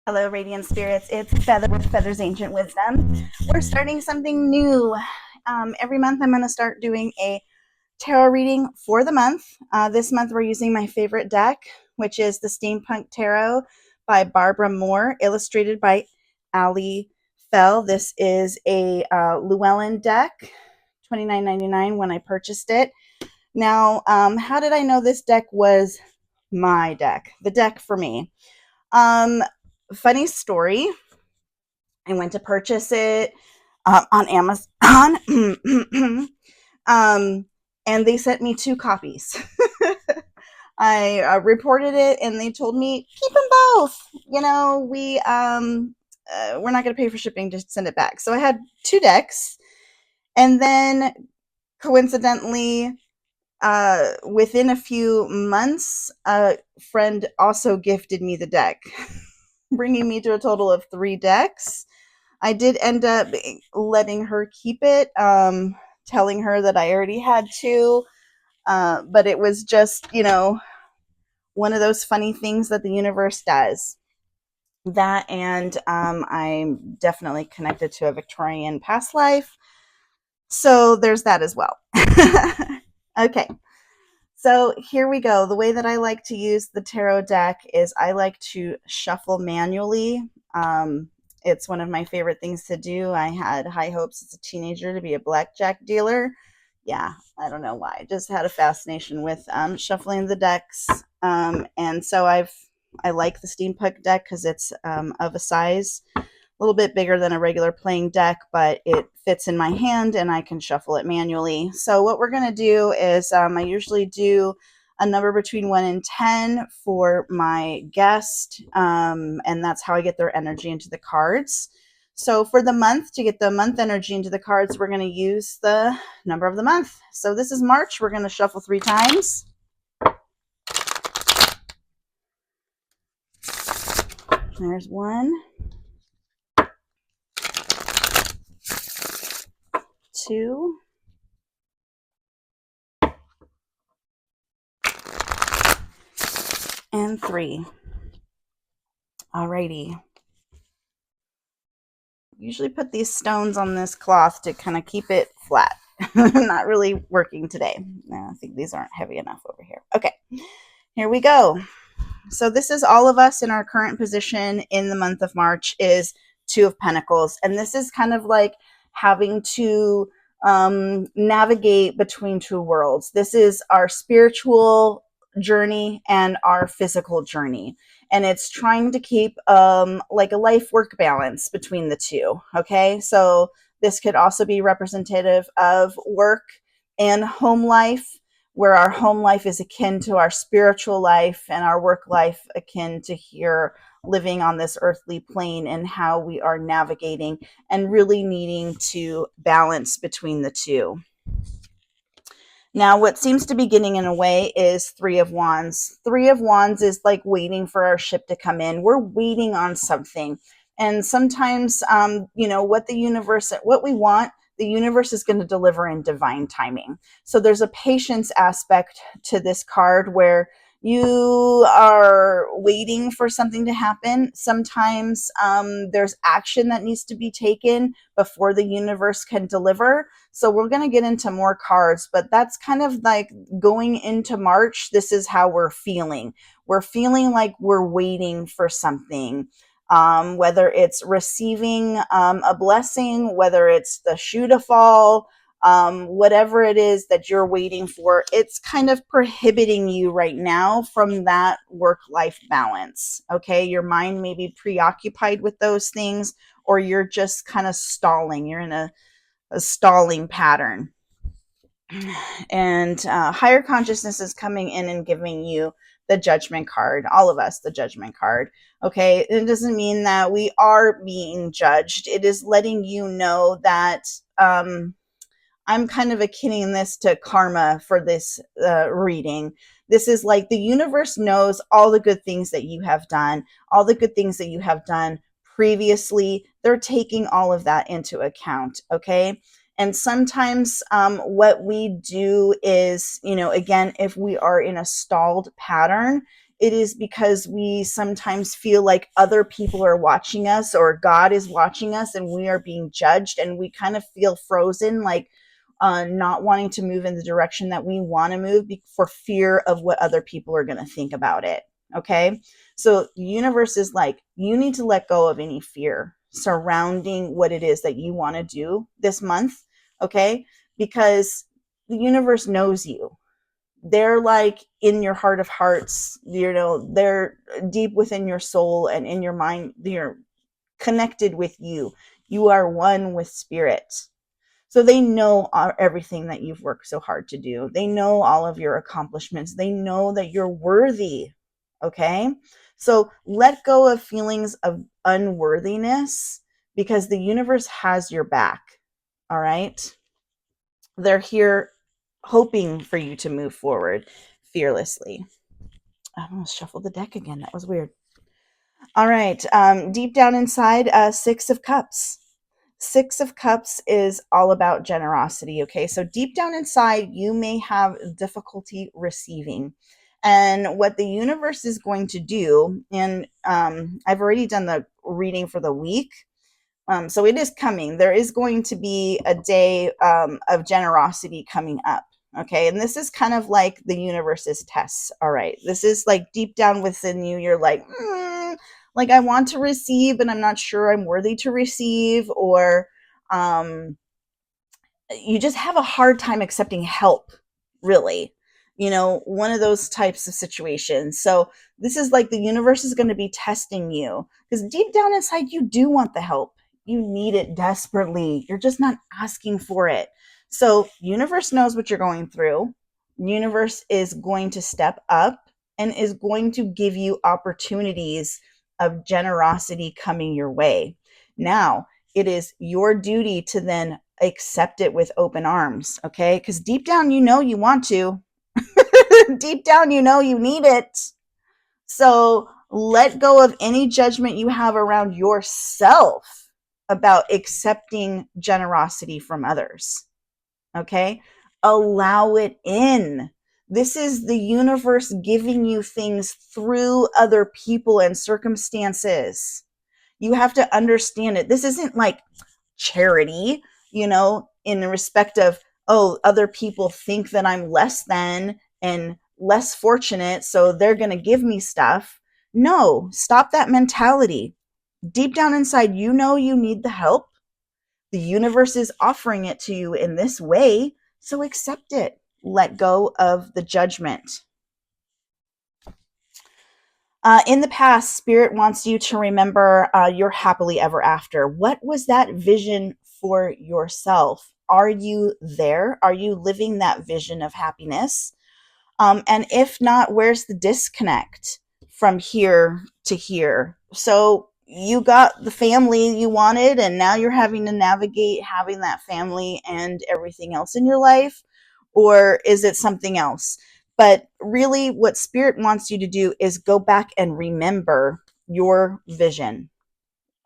Hello, Radiant Spirits. It's Feather with Feather's Ancient Wisdom. We're starting something new. Every month, I'm going to start doing a tarot reading for the month. This month, we're using my favorite deck, which is the Steampunk Tarot by Barbara Moore, illustrated by Aly Fell. This is a Llewellyn deck, $29.99 when I purchased it. Now, how did I know this deck was my deck? The deck for me. Funny story. I went to purchase it on Amazon, and they sent me 2 copies. I reported it, and they told me keep them both. We're not going to pay for shipping to send it back. So I had 2 decks, and then coincidentally, within a few months, a friend also gifted me the deck, bringing me to a total of 3 decks. I did end up letting her keep it, telling her that I already had 2, but it was just, one of those funny things that the universe does. That, and I'm definitely connected to a Victorian past life, so there's that as well. Okay. So here we go. The way that I like to use the tarot deck is I like to shuffle manually. It's one of my favorite things to do. I had high hopes as a teenager to be a blackjack dealer. Yeah, I don't know why. I just had a fascination with shuffling the decks. And so I like the steampunk deck because it's of a size a little bit bigger than a regular playing deck, but it fits in my hand and I can shuffle it manually. So what we're going to do is I usually do a number between 1 and 10 for my guest, and that's how I get their energy into the cards. So for the month, to get the month energy into the cards, we're going to use the number of the month. So this is March. We're going to shuffle 3 times. There's 1, 2, and 3. Alrighty. Usually put these stones on this cloth to kind of keep it flat. Not really working today. No, I think these aren't heavy enough over here. Okay, here we go. So this is all of us in our current position in the month of March is 2 of Pentacles. And this is kind of like having to navigate between 2 worlds. This is our spiritual journey and our physical journey. And it's trying to keep like a life-work balance between the 2. Okay, so this could also be representative of work and home life, where our home life is akin to our spiritual life and our work life akin to here living on this earthly plane, and how we are navigating and really needing to balance between the 2. Now, what seems to be getting in a way is 3 of Wands. 3 of Wands is like waiting for our ship to come in. We're waiting on something. And sometimes, what we want, the universe is going to deliver in divine timing. So there's a patience aspect to this card where you are waiting for something to happen. Sometimes there's action that needs to be taken before the universe can deliver. So we're going to get into more cards, but that's kind of like going into March. This is how we're feeling. We're feeling like we're waiting for something. Whether it's receiving a blessing, whether it's the shoe to fall, whatever it is that you're waiting for, it's kind of prohibiting you right now from that work-life balance. Okay, your mind may be preoccupied with those things, or you're just kind of stalling. You're in a stalling pattern. And higher consciousness is coming in and giving you the Judgment card, all of us, the Judgment card. Okay, it doesn't mean that we are being judged. It is letting you know that I'm kind of akin this to karma for this reading. This is like the universe knows all the good things that you have done, all the good things that you have done previously. They're taking all of that into account, okay? And sometimes what we do is, again, if we are in a stalled pattern, it is because we sometimes feel like other people are watching us or God is watching us and we are being judged, and we kind of feel frozen, like not wanting to move in the direction that we want to move for fear of what other people are going to think about it. Okay. So the universe is like, you need to let go of any fear surrounding what it is that you want to do this month. Okay. Because the universe knows you. They're like in your heart of hearts, they're deep within your soul and in your mind. They're connected with you. You are one with spirit. So they know everything that you've worked so hard to do. They know all of your accomplishments. They know that you're worthy. Okay. So let go of feelings of unworthiness, because the universe has your back. All right. They're here hoping for you to move forward fearlessly. I almost shuffled the deck again. That was weird. All right. Deep down inside, Six of Cups. Six of Cups is all about generosity. Okay. So deep down inside, you may have difficulty receiving. And what the universe is going to do, and I've already done the reading for the week. So it is coming. There is going to be a day of generosity coming up. Okay. And this is kind of like the universe's tests. All right. This is like deep down within you. You're like, I want to receive, and I'm not sure I'm worthy to receive, or you just have a hard time accepting help, really. One of those types of situations. So this is like the universe is going to be testing you, because deep down inside, you do want the help. You need it desperately. You're just not asking for it. So universe knows what you're going through. Universe is going to step up and is going to give you opportunities of generosity coming your way. Now, it is your duty to then accept it with open arms, okay? Because deep down, you want to. Deep down, you need it. So let go of any judgment you have around yourself about accepting generosity from others, okay? Allow it in. This is the universe giving you things through other people and circumstances. You have to understand it. This isn't like charity, in the respect of, oh, other people think that I'm less than and less fortunate, so they're going to give me stuff. No, stop that mentality. Deep down inside, you need the help. The universe is offering it to you in this way, so accept it. Let go of the judgment. In the past, Spirit wants you to remember your happily ever after. What was that vision for yourself? Are you there? Are you living that vision of happiness? And if not, where's the disconnect from here to here? So you got the family you wanted, and now you're having to navigate having that family and everything else in your life, or is it something else? But really, what Spirit wants you to do is go back and remember your vision.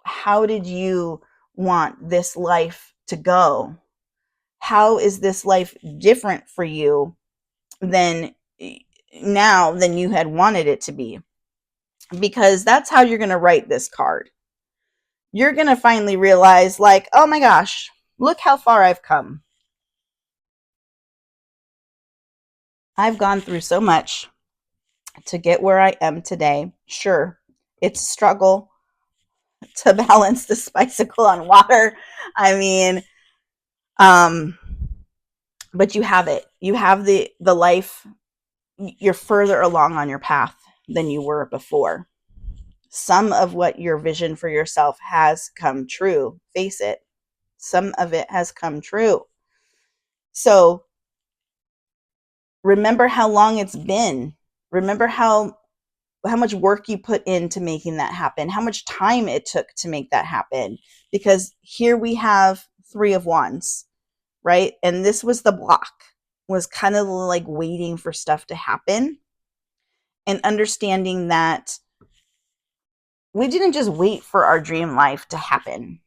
How did you want this life to go? How is this life different for you than now than you had wanted it to be? Because that's how you're going to write this card. You're going to finally realize, like, oh my gosh, look how far I've come. I've gone through so much to get where I am today. Sure, it's a struggle to balance this bicycle on water. I mean, but you have it. You have the life. You're further along on your path than you were before. Some of what your vision for yourself has come true. Face it. Some of it has come true. So remember how long it's been. Remember how much work you put into making that happen, how much time it took to make that happen. Because here we have Three of Wands, right? And this was the block, was kind of like waiting for stuff to happen, and understanding that we didn't just wait for our dream life to happen.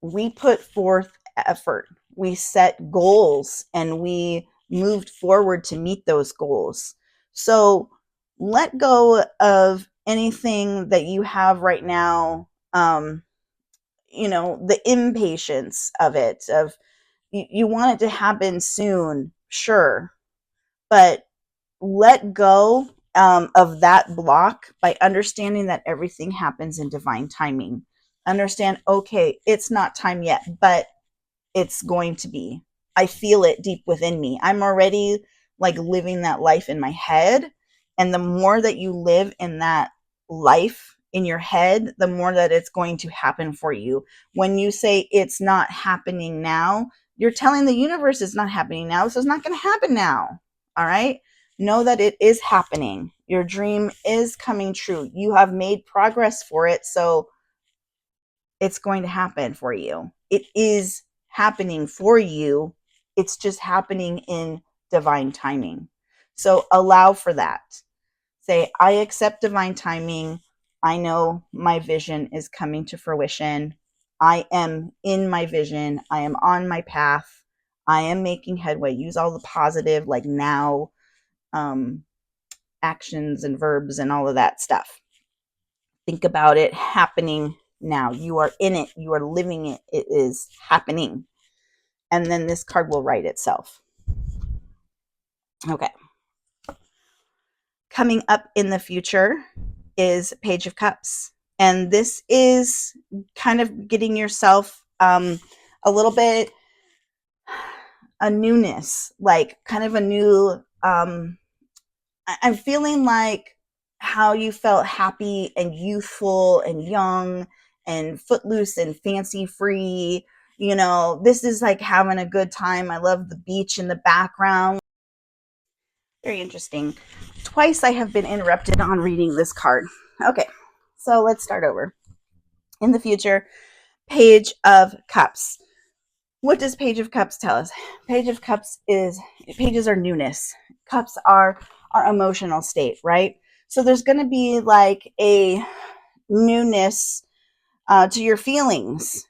We put forth effort. We set goals and we moved forward to meet those goals. So let go of anything that you have right now, the impatience of it, of you want it to happen soon, sure, but let go of that block by understanding that everything happens in divine timing. Understand, okay, it's not time yet, but it's going to be. I feel it deep within me. I'm already like living that life in my head. And the more that you live in that life in your head, the more that it's going to happen for you. When you say it's not happening now, you're telling the universe it's not happening now, so it's not going to happen now. All right? Know that it is happening. Your dream is coming true. You have made progress for it, so it's going to happen for you. It is happening for you. It's just happening in divine timing. So allow for that. Say, I accept divine timing. I know my vision is coming to fruition. I am in my vision. I am on my path. I am making headway. Use all the positive, like now, actions and verbs and all of that stuff. Think about it happening now. You are in it. You are living it. It is happening. And then this card will write itself. Okay. Coming up in the future is Page of Cups. And this is kind of getting yourself a little bit a newness, like kind of a new, I'm feeling like how you felt happy and youthful and young and footloose and fancy free. This is like having a good time. I love the beach in the background. Very interesting. Twice I have been interrupted on reading this card. Okay, so let's start over. In the future, Page of Cups. What does Page of Cups tell us? Page of Cups pages are newness. Cups are our emotional state, right? So there's going to be like a newness to your feelings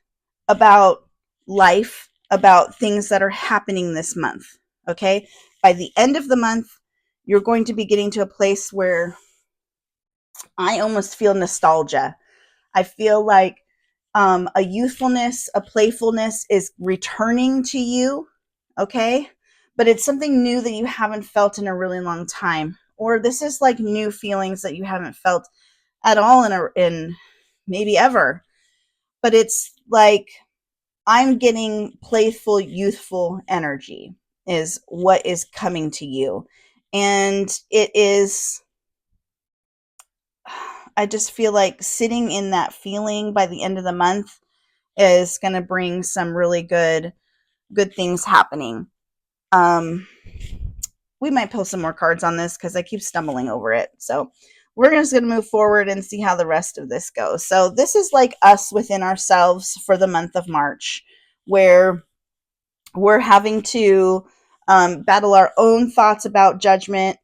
about life, about things that are happening this month. Okay. By the end of the month, you're going to be getting to a place where I almost feel nostalgia. I feel like a youthfulness, a playfulness is returning to you. Okay. But it's something new that you haven't felt in a really long time. Or this is like new feelings that you haven't felt at all in maybe ever. But it's like I'm getting playful, youthful energy is what is coming to you. And it is, I just feel like sitting in that feeling by the end of the month is going to bring some really good things happening. We might pull some more cards on this because I keep stumbling over it. So we're just going to move forward and see how the rest of this goes. So this is like us within ourselves for the month of March, where we're having to battle our own thoughts about judgment,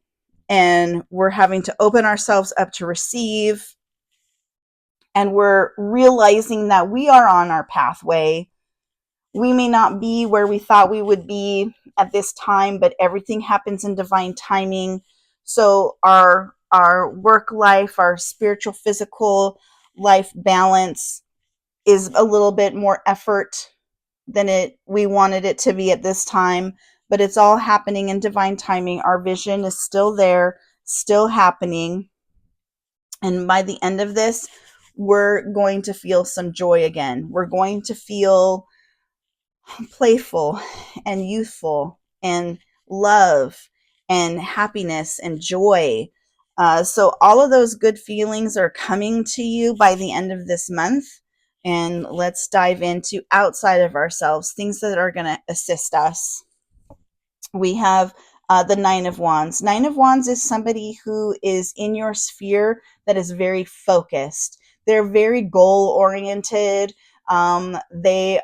and we're having to open ourselves up to receive, and we're realizing that we are on our pathway. We may not be where we thought we would be at this time, but everything happens in divine timing. So our work life, our spiritual, physical life balance is a little bit more effort than we wanted it to be at this time, but it's all happening in divine timing. Our vision is still there, still happening. And by the end of this, we're going to feel some joy again. We're going to feel playful and youthful and love and happiness and joy. So all of those good feelings are coming to you by the end of this month. And let's dive into outside of ourselves, things that are going to assist us. We have the Nine of Wands. Nine of Wands is somebody who is in your sphere that is very focused. They're very goal oriented. They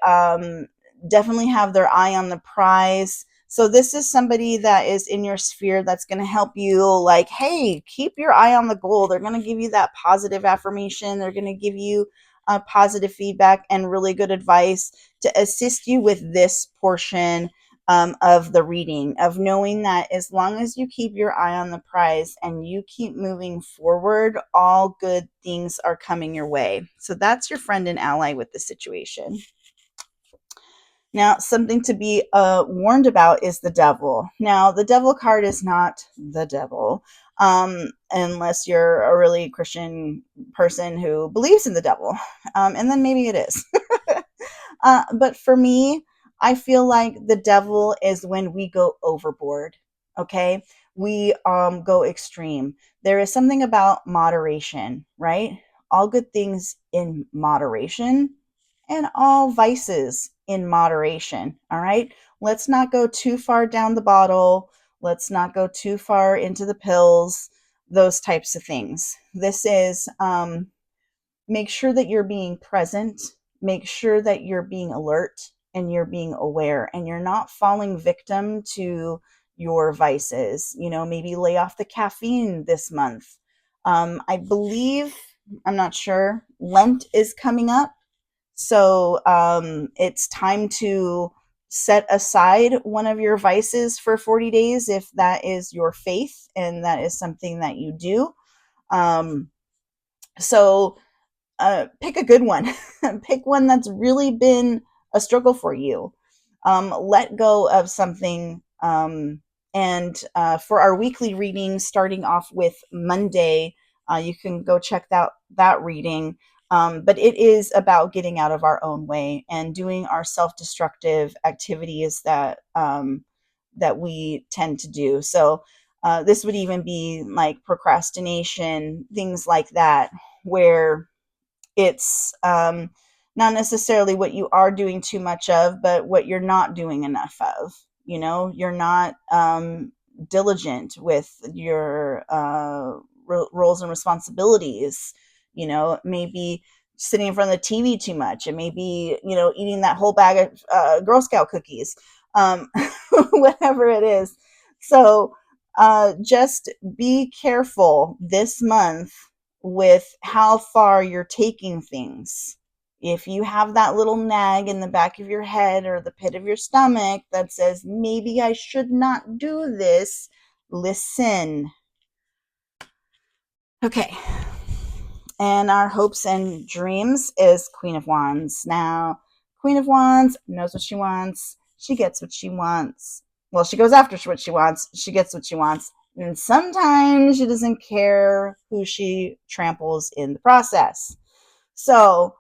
definitely have their eye on the prize. So this is somebody that is in your sphere that's going to help you, like, hey, keep your eye on the goal. They're going to give you that positive affirmation. They're going to give you positive feedback and really good advice to assist you with this portion of the reading, of knowing that as long as you keep your eye on the prize and you keep moving forward, all good things are coming your way. So that's your friend and ally with the situation. Now, something to be warned about is the devil. Now, the devil card is not the devil, unless you're a really Christian person who believes in the devil. And then maybe it is. But for me, I feel like the devil is when we go overboard. Okay. We go extreme. There is something about moderation, right? All good things in moderation and all vices in moderation. All right. Let's not go too far down the bottle. Let's not go too far into the pills, those types of things. This is make sure that you're being present, make sure that you're being alert and you're being aware and you're not falling victim to your vices. You know, maybe lay off the caffeine this month. I believe, I'm not sure, Lent is coming up. So it's time to set aside one of your vices for 40 days if that is your faith and that is something that you do. Um, so pick a good one. Pick one that's really been a struggle for you. Let go of something. And for our weekly reading, starting off with Monday, you can go check that reading. But it is about getting out of our own way and doing our self-destructive activities that we tend to do. So this would even be like procrastination, things like that, where it's not necessarily what you are doing too much of, but what you're not doing enough of. You know, you're not diligent with your roles and responsibilities. You know, maybe sitting in front of the TV too much. It may be, you know, eating that whole bag of Girl Scout cookies, whatever it is. So just be careful this month with how far you're taking things. If you have that little nag in the back of your head or the pit of your stomach that says, maybe I should not do this, listen. Okay. And our hopes and dreams is Queen of Wands. Now, Queen of Wands knows what she wants. She gets what she wants. Well, she goes after what she wants. She gets what she wants. And sometimes she doesn't care who she tramples in the process. So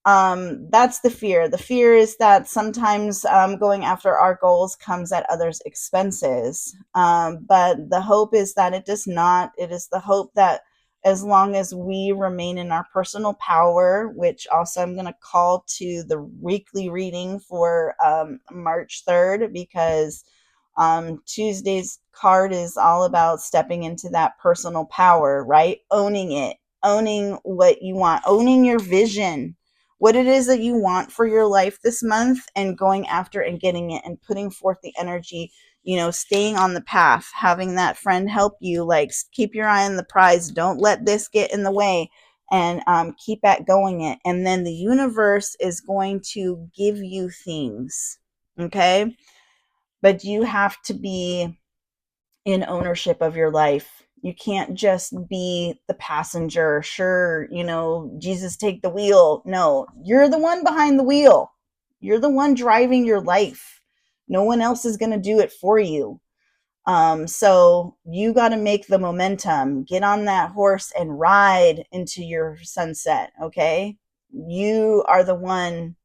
that's the fear. The fear is that sometimes going after our goals comes at others' expenses. But the hope is that it does not. It is the hope that as long as we remain in our personal power, which also I'm going to call to the weekly reading for March 3rd, because Tuesday's card is all about stepping into that personal power, right? Owning it, owning what you want, owning your vision, what it is that you want for your life this month, and going after and getting it and putting forth the energy, you know, staying on the path, having that friend help you, like keep your eye on the prize. Don't let this get in the way, and keep at going it. And then the universe is going to give you things. Okay. But you have to be in ownership of your life. You can't just be the passenger. Sure, you know, Jesus take the wheel. No, you're the one behind the wheel. You're the one driving your life. No one else is going to do it for you. So you got to make the momentum. Get on that horse and ride into your sunset. Okay. You are the one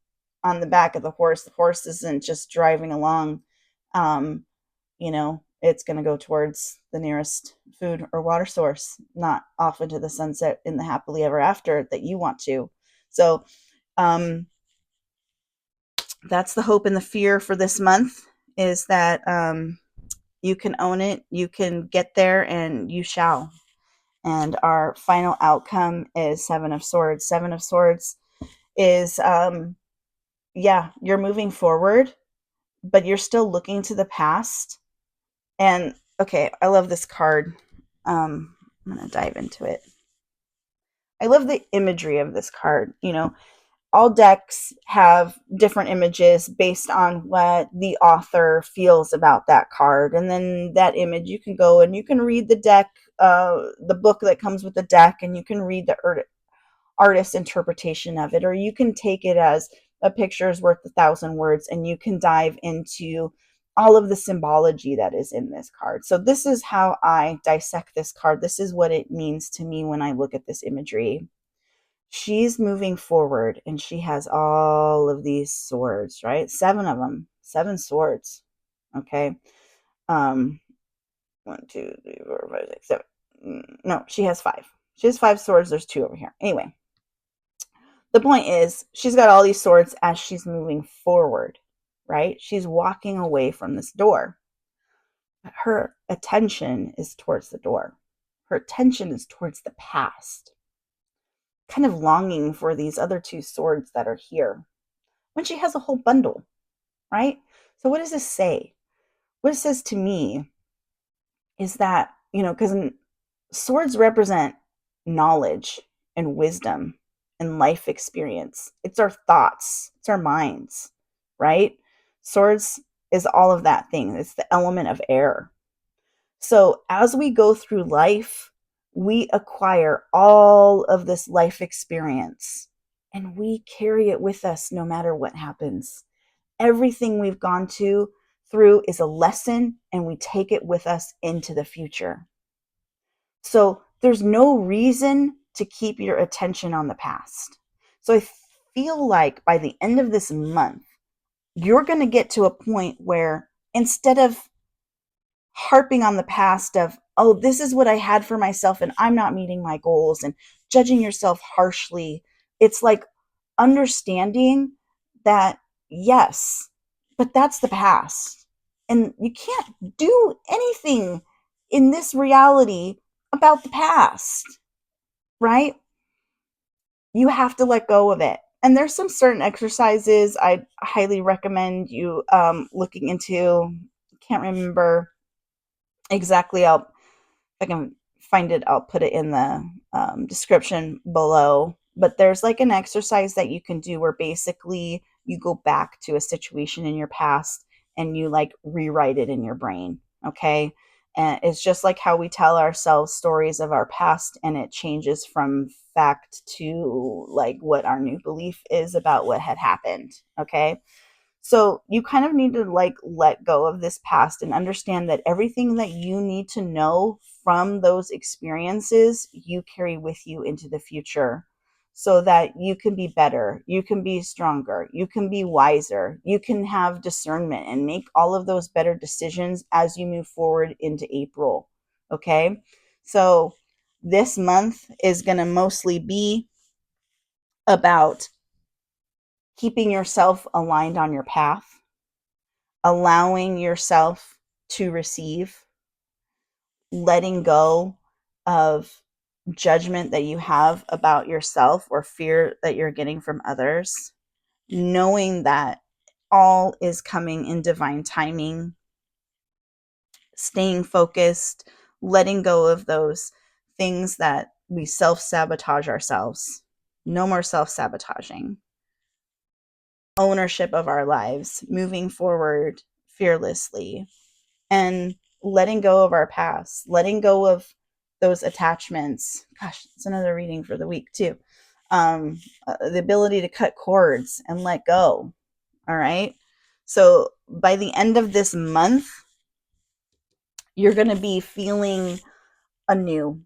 on the back of the horse. The horse isn't just driving along. Um, you know, it's going to go towards the nearest food or water source, not off into the sunset in the happily ever after that you want to. So um, that's the hope and the fear for this month, is that you can own it, you can get there, and you shall. And our final outcome is Seven of Swords. Seven of Swords is, yeah, you're moving forward, but you're still looking to the past. And okay, I love this card. I'm going to dive into it. I love the imagery of this card. You know, all decks have different images based on what the author feels about that card. And then that image, you can go and you can read the deck, the book that comes with the deck, and you can read the artist's interpretation of it, or you can take it as a picture is worth 1,000 words, and you can dive into all of the symbology that is in this card. So this is how I dissect this card. This is what it means to me when I look at this imagery. She's moving forward and she has all of these swords, right? 7 of them, 7 swords. Okay. 1, 2, 3, 4, 5, 6, 7. No, she has 5. She has 5 swords. There's 2 over here. Anyway, the point is she's got all these swords as she's moving forward, right? She's walking away from this door. But her attention is towards the door. Her attention is towards the past, kind of longing for these other 2 swords that are here when she has a whole bundle, right? So what does this say? What it says to me is that, because swords represent knowledge and wisdom and life experience. It's our thoughts, it's our minds, right? Swords is all of that thing. It's the element of air. So as we go through life, we acquire all of this life experience and we carry it with us no matter what happens. Everything we've gone through is a lesson, and we take it with us into the future. So there's no reason to keep your attention on the past. So I feel like by the end of this month, you're going to get to a point where instead of harping on the past of, oh, this is what I had for myself and I'm not meeting my goals, and judging yourself harshly, it's like understanding that, yes, but that's the past. And you can't do anything in this reality about the past, right? You have to let go of it. And there's some certain exercises I highly recommend you looking into. Can't remember exactly. If I can find it, I'll put it in the description below. But there's like an exercise that you can do where basically you go back to a situation in your past and you like rewrite it in your brain. Okay. And it's just like how we tell ourselves stories of our past, and it changes from fact to like what our new belief is about what had happened. Okay. So you kind of need to like let go of this past and understand that everything that you need to know from those experiences, you carry with you into the future so that you can be better, you can be stronger, you can be wiser, you can have discernment and make all of those better decisions as you move forward into April. Okay. So this month is going to mostly be about keeping yourself aligned on your path, allowing yourself to receive, letting go of judgment that you have about yourself or fear that you're getting from others, knowing that all is coming in divine timing, staying focused, letting go of those things that we self-sabotage ourselves. No more self-sabotaging. Ownership of our lives, moving forward fearlessly, and letting go of our past, letting go of those attachments. Gosh, it's another reading for the week too. The ability to cut cords and let go. All right. So by the end of this month, you're going to be feeling anew,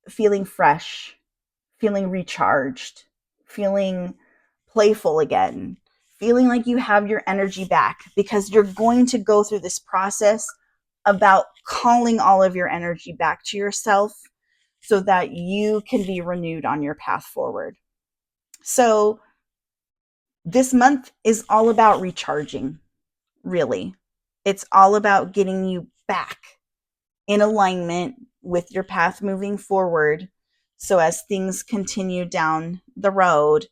feeling fresh, feeling recharged, feeling playful again, feeling like you have your energy back, because you're going to go through this process about calling all of your energy back to yourself so that you can be renewed on your path forward. So this month is all about recharging, really. It's all about getting you back in alignment with your path moving forward. So as things continue down the road,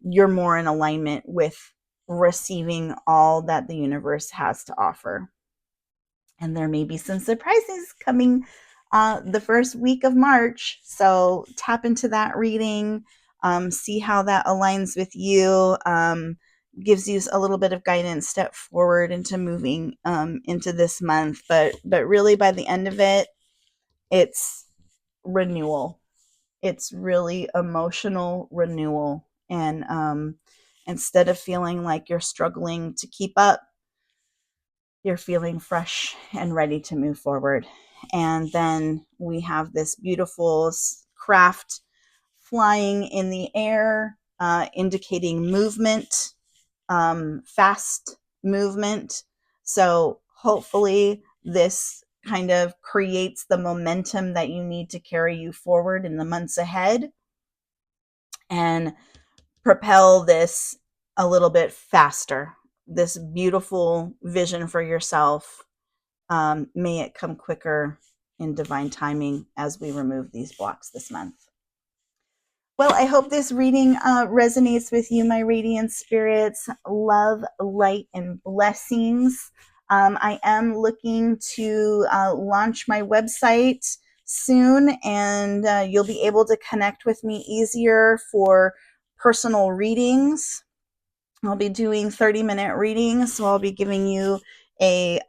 you're more in alignment with receiving all that the universe has to offer. And there may be some surprises coming the first week of March. So tap into that reading. See how that aligns with you. Gives you a little bit of guidance, step forward into moving into this month. But really, by the end of it, it's renewal. It's really emotional renewal. And instead of feeling like you're struggling to keep up, you're feeling fresh and ready to move forward. And then we have this beautiful craft flying in the air, indicating movement, fast movement. So hopefully this kind of creates the momentum that you need to carry you forward in the months ahead and propel this a little bit faster. This beautiful vision for yourself, may it come quicker in divine timing as we remove these blocks this month. Well, I hope this reading resonates with you, my radiant spirits. Love, light, and blessings. I am looking to launch my website soon, and you'll be able to connect with me easier for personal readings. I'll be doing 30-minute readings, so I'll be giving you a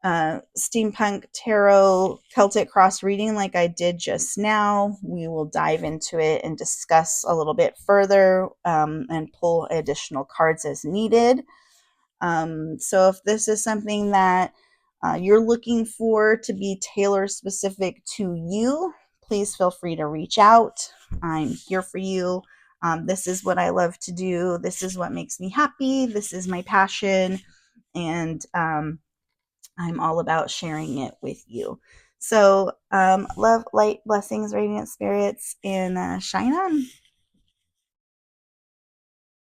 Steampunk Tarot Celtic Cross reading like I did just now. We will dive into it and discuss a little bit further and pull additional cards as needed. So if this is something that you're looking for to be tailor specific to you, please feel free to reach out. I'm here for you. This is what I love to do. This is what makes me happy. This is my passion. And I'm all about sharing it with you. So love, light, blessings, radiant spirits, and shine on.